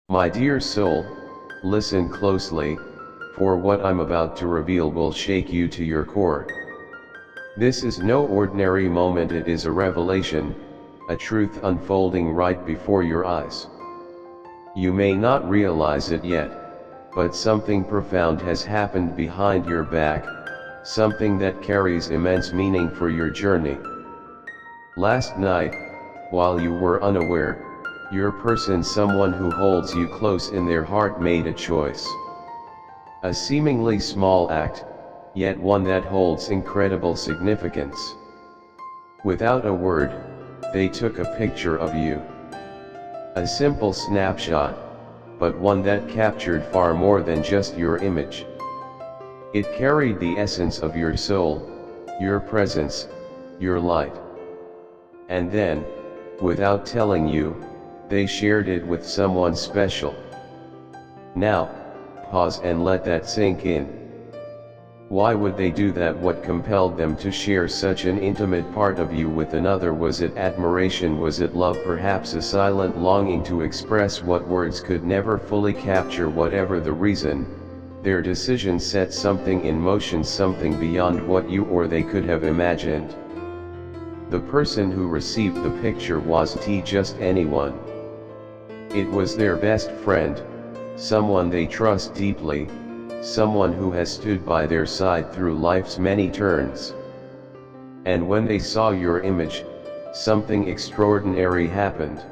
My dear soul, listen closely, for what I'm about to reveal will shake you to your core. This is no ordinary moment, it is a revelation, a truth unfolding right before your eyes. You may not realize it yet, but something profound has happened behind your back, something that carries immense meaning for your journey. Last night, while you were unaware, your person, someone who holds you close in their heart, made a choice. A seemingly small act, yet one that holds incredible significance. Without a word, they took a picture of you. A simple snapshot, but one that captured far more than just your image. It carried the essence of your soul, your presence, your light. And then, without telling you, they shared it with someone special. Now, pause and let that sink in. Why would they do that? What compelled them to share such an intimate part of you with another? Was it admiration? Was it love? Perhaps a silent longing to express what words could never fully capture. Whatever the reason, their decision set something in motion, something beyond what you or they could have imagined. The person who received the picture wasn't just anyone. It was their best friend, someone they trust deeply, someone who has stood by their side through life's many turns. And when they saw your image, something extraordinary happened.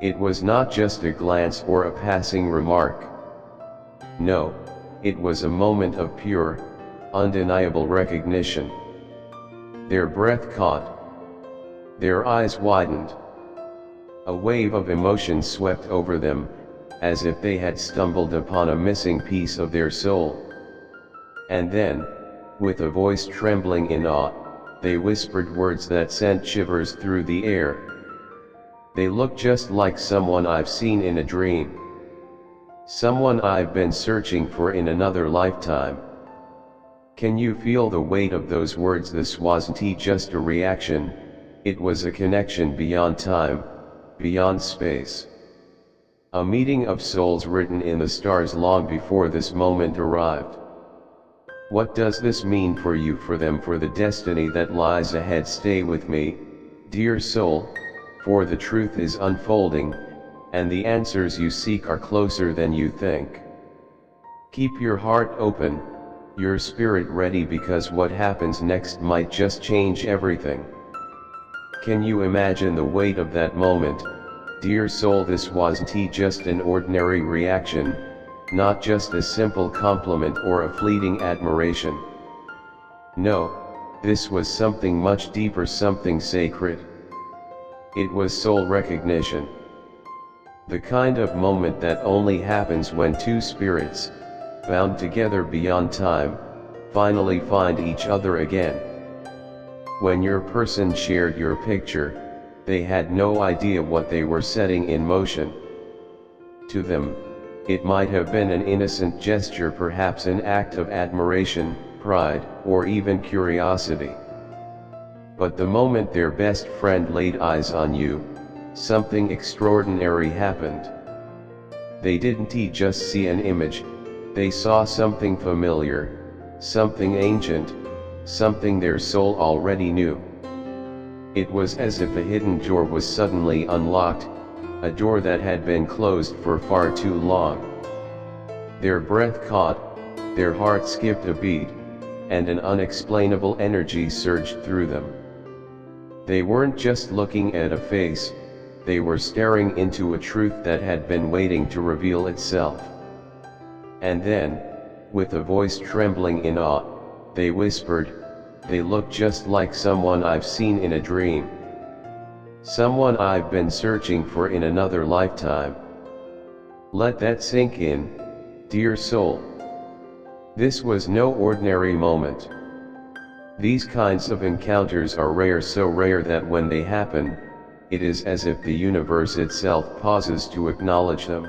It was not just a glance or a passing remark. No, it was a moment of pure, undeniable recognition. Their breath caught. Their eyes widened. A wave of emotion swept over them, as if they had stumbled upon a missing piece of their soul. And then, with a voice trembling in awe, they whispered words that sent shivers through the air. They look just like someone I've seen in a dream. Someone I've been searching for in another lifetime. Can you feel the weight of those words? This wasn't just a reaction, it was a connection beyond time, beyond space. A meeting of souls written in the stars long before this moment arrived. What does this mean for you, for them, for the destiny that lies ahead? Stay with me, dear soul, for the truth is unfolding, and the answers you seek are closer than you think. Keep your heart open, your spirit ready, because what happens next might just change everything. Can you imagine the weight of that moment, dear soul? This wasn't just an ordinary reaction, not just a simple compliment or a fleeting admiration. No, this was something much deeper, something sacred. It was soul recognition. The kind of moment that only happens when two spirits, bound together beyond time, finally find each other again. When your person shared your picture, they had no idea what they were setting in motion. To them, it might have been an innocent gesture, perhaps an act of admiration, pride, or even curiosity. But the moment their best friend laid eyes on you, something extraordinary happened. They didn't just see an image, they saw something familiar, something ancient, something their soul already knew. It was as if a hidden door was suddenly unlocked, a door that had been closed for far too long. Their breath caught, their heart skipped a beat, and an unexplainable energy surged through them. They weren't just looking at a face, they were staring into a truth that had been waiting to reveal itself. And then, with a voice trembling in awe, they whispered, "They look just like someone I've seen in a dream. Someone I've been searching for in another lifetime." Let that sink in, dear soul. This was no ordinary moment. These kinds of encounters are rare, so rare that when they happen, it is as if the universe itself pauses to acknowledge them.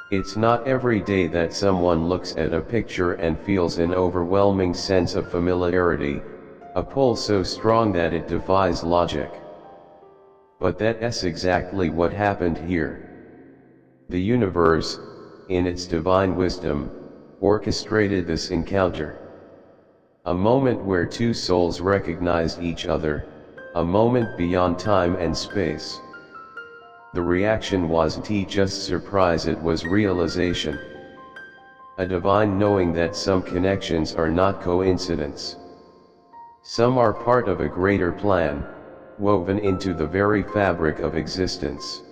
It's not every day that someone looks at a picture and feels an overwhelming sense of familiarity, a pull so strong that it defies logic. But that's exactly what happened here. The universe, in its divine wisdom, orchestrated this encounter. A moment where two souls recognized each other, a moment beyond time and space. The reaction wasn't just surprise, it was realization. A divine knowing that some connections are not coincidence. Some are part of a greater plan, woven into the very fabric of existence.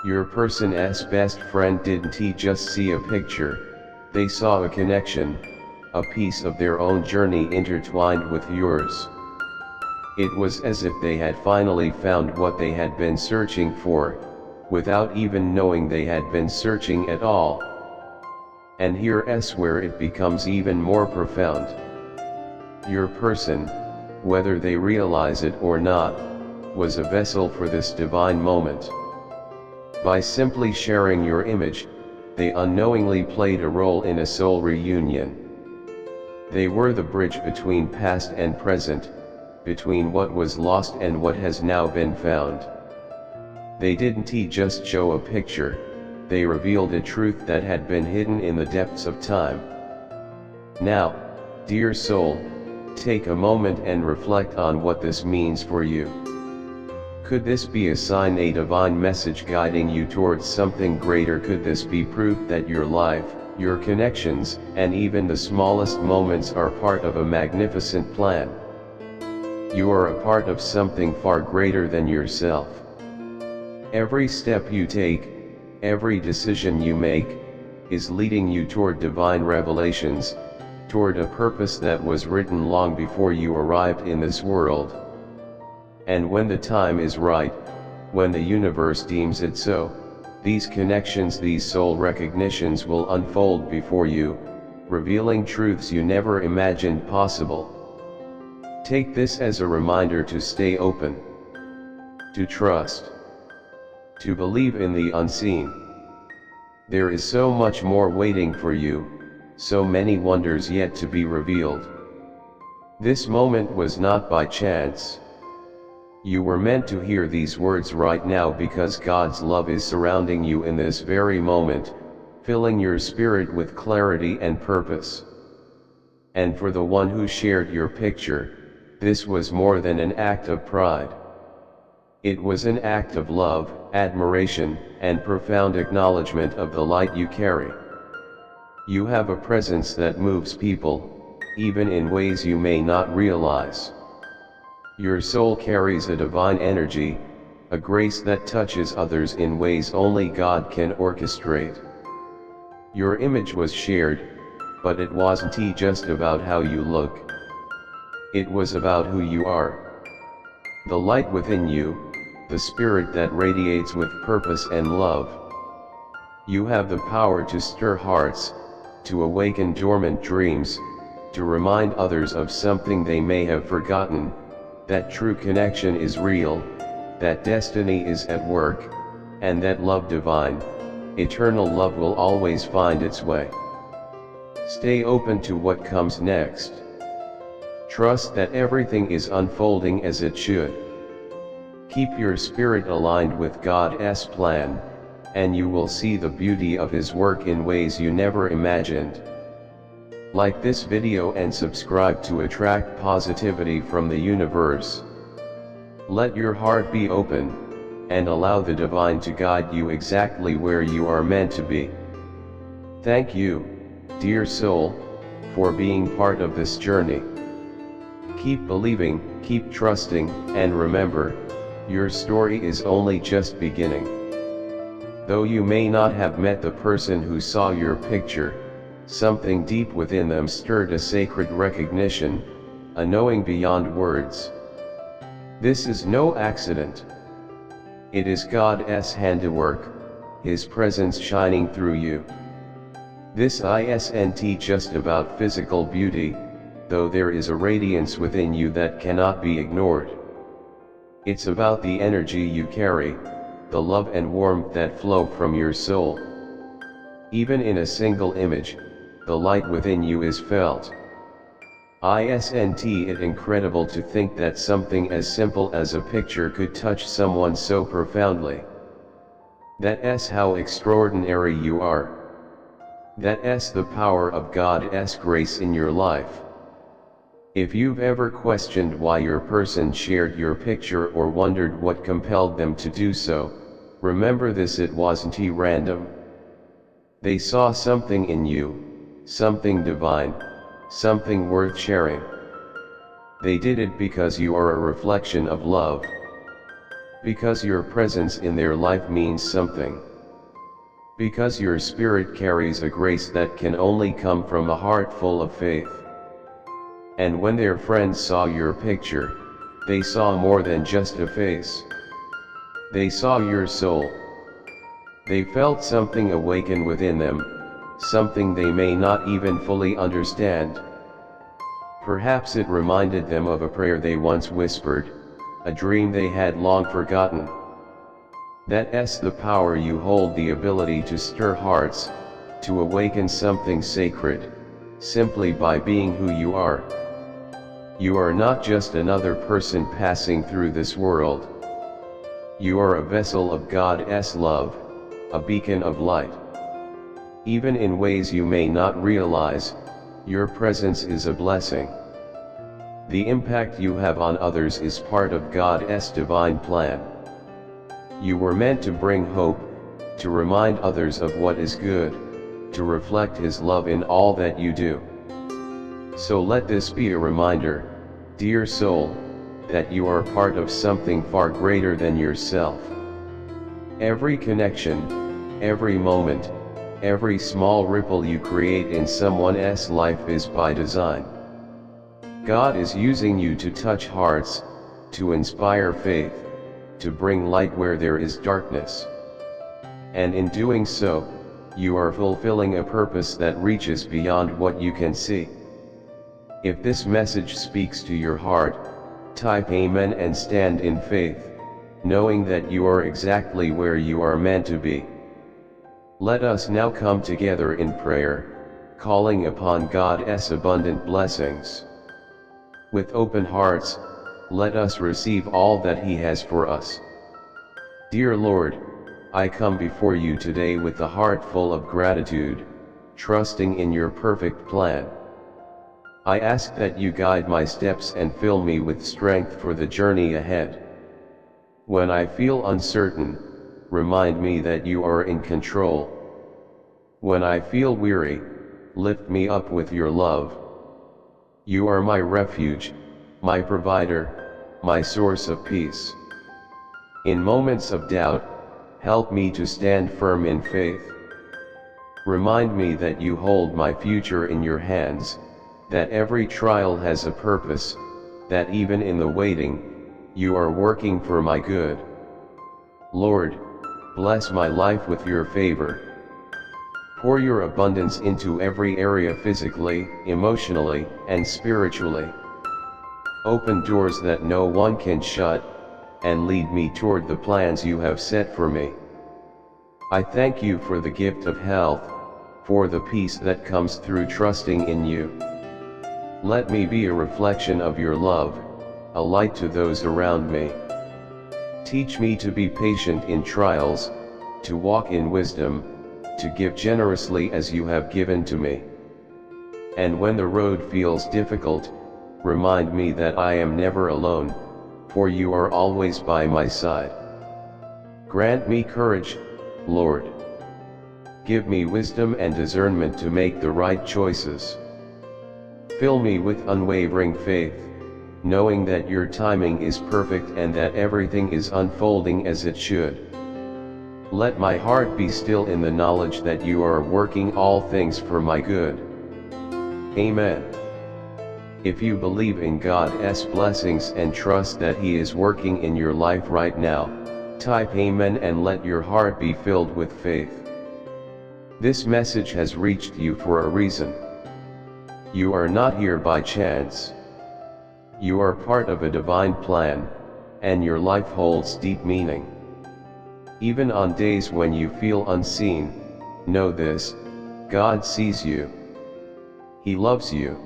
Your person's best friend didn't just see a picture, they saw a connection, a piece of their own journey intertwined with yours. It was as if they had finally found what they had been searching for, without even knowing they had been searching at all. And here's where it becomes even more profound. Your person, whether they realize it or not, was a vessel for this divine moment. By simply sharing your image, they unknowingly played a role in a soul reunion. They were the bridge between past and present, between what was lost and what has now been found. They didn't just show a picture, they revealed a truth that had been hidden in the depths of time. Now, dear soul, take a moment and reflect on what this means for you. Could this be a sign, a divine message guiding you towards something greater? Could this be proof that your life, your connections, and even the smallest moments are part of a magnificent plan? You are a part of something far greater than yourself. Every step you take, every decision you make, is leading you toward divine revelations, toward a purpose that was written long before you arrived in this world. And when the time is right, when the universe deems it so, these connections, these soul recognitions will unfold before you, revealing truths you never imagined possible. Take this as a reminder to stay open, to trust, to believe in the unseen. There is so much more waiting for you, so many wonders yet to be revealed. This moment was not by chance. You were meant to hear these words right now because God's love is surrounding you in this very moment, filling your spirit with clarity and purpose. And for the one who shared your picture, this was more than an act of pride. It was an act of love, admiration, and profound acknowledgement of the light you carry. You have a presence that moves people, even in ways you may not realize. Your soul carries a divine energy, a grace that touches others in ways only God can orchestrate. Your image was shared, but it wasn't just about how you look. It was about who you are. The light within you, the spirit that radiates with purpose and love. You have the power to stir hearts, to awaken dormant dreams, to remind others of something they may have forgotten, that true connection is real, that destiny is at work, and that love divine, eternal love will always find its way. Stay open to what comes next. Trust that everything is unfolding as it should. Keep your spirit aligned with God's plan, and you will see the beauty of His work in ways you never imagined. Like this video and subscribe to attract positivity from the universe. Let your heart be open, and allow the divine to guide you exactly where you are meant to be. Thank you, dear soul, for being part of this journey. Keep believing, keep trusting, and remember, your story is only just beginning. Though you may not have met the person who saw your picture, something deep within them stirred a sacred recognition, a knowing beyond words. This is no accident. It is God's handiwork, His presence shining through you. This isn't just about physical beauty, though there is a radiance within you that cannot be ignored. It's about the energy you carry, the love and warmth that flow from your soul. Even in a single image, the light within you is felt. Isn't it incredible to think that something as simple as a picture could touch someone so profoundly? That's how extraordinary you are. That's the power of God's grace in your life. If you've ever questioned why your person shared your picture or wondered what compelled them to do so, remember this: it wasn't random. They saw something in you, something divine, something worth sharing. They did it because you are a reflection of love. Because your presence in their life means something. Because your spirit carries a grace that can only come from a heart full of faith. And when their friends saw your picture, they saw more than just a face. They saw your soul. They felt something awaken within them, something they may not even fully understand. Perhaps it reminded them of a prayer they once whispered, a dream they had long forgotten. That's the power you hold: the ability to stir hearts, to awaken something sacred, simply by being who you are. You are not just another person passing through this world. You are a vessel of God's love, a beacon of light. Even in ways you may not realize, your presence is a blessing. The impact you have on others is part of God's divine plan. You were meant to bring hope, to remind others of what is good, to reflect His love in all that you do. So let this be a reminder, dear soul, that you are part of something far greater than yourself. Every connection, every moment, every small ripple you create in someone else's life is by design. God is using you to touch hearts, to inspire faith, to bring light where there is darkness. And in doing so, you are fulfilling a purpose that reaches beyond what you can see. If this message speaks to your heart, type Amen and stand in faith, knowing that you are exactly where you are meant to be. Let us now come together in prayer, calling upon God's abundant blessings. With open hearts, let us receive all that He has for us. Dear Lord, I come before you today with a heart full of gratitude, trusting in your perfect plan. I ask that you guide my steps and fill me with strength for the journey ahead. When I feel uncertain, remind me that you are in control. When I feel weary, lift me up with your love. You are my refuge, my provider, my source of peace. In moments of doubt, help me to stand firm in faith. Remind me that you hold my future in your hands, that every trial has a purpose, that even in the waiting, you are working for my good. Lord, bless my life with your favor. Pour your abundance into every area, physically, emotionally, and spiritually. Open doors that no one can shut, and lead me toward the plans you have set for me. I thank you for the gift of health, for the peace that comes through trusting in you. Let me be a reflection of your love, a light to those around me. Teach me to be patient in trials, to walk in wisdom, to give generously as you have given to me. And when the road feels difficult, remind me that I am never alone, for you are always by my side. Grant me courage, Lord. Give me wisdom and discernment to make the right choices. Fill me with unwavering faith, knowing that your timing is perfect and that everything is unfolding as it should. Let my heart be still in the knowledge that you are working all things for my good. Amen. If you believe in God's blessings and trust that He is working in your life right now, type Amen and let your heart be filled with faith. This message has reached you for a reason. You are not here by chance. You are part of a divine plan, and your life holds deep meaning. Even on days when you feel unseen, know this: God sees you. He loves you.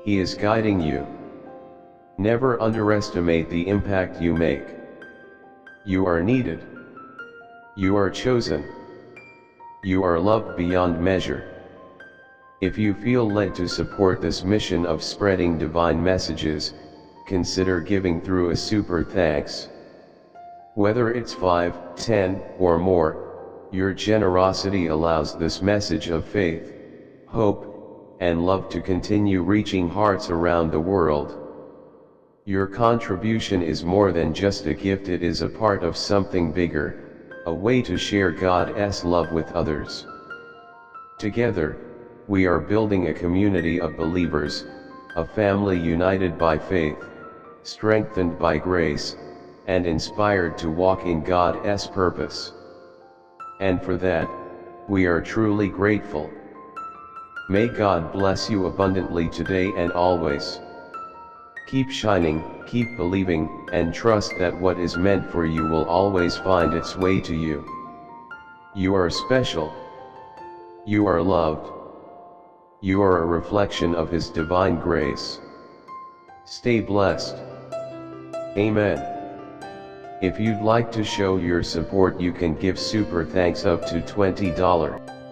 He is guiding you. Never underestimate the impact you make. You are needed. You are chosen. You are loved beyond measure. If you feel led to support this mission of spreading divine messages, consider giving through a super thanks. Whether it's 5, 10, or more, your generosity allows this message of faith, hope, and love to continue reaching hearts around the world. Your contribution is more than just a gift, it is a part of something bigger, a way to share God's love with others. Together, we are building a community of believers, a family united by faith, strengthened by grace, and inspired to walk in God's purpose. And for that, we are truly grateful. May God bless you abundantly today and always. Keep shining, keep believing, and trust that what is meant for you will always find its way to you. You are special. You are loved. You are a reflection of His divine grace. Stay blessed. Amen. If you'd like to show your support, you can give super thanks up to $20.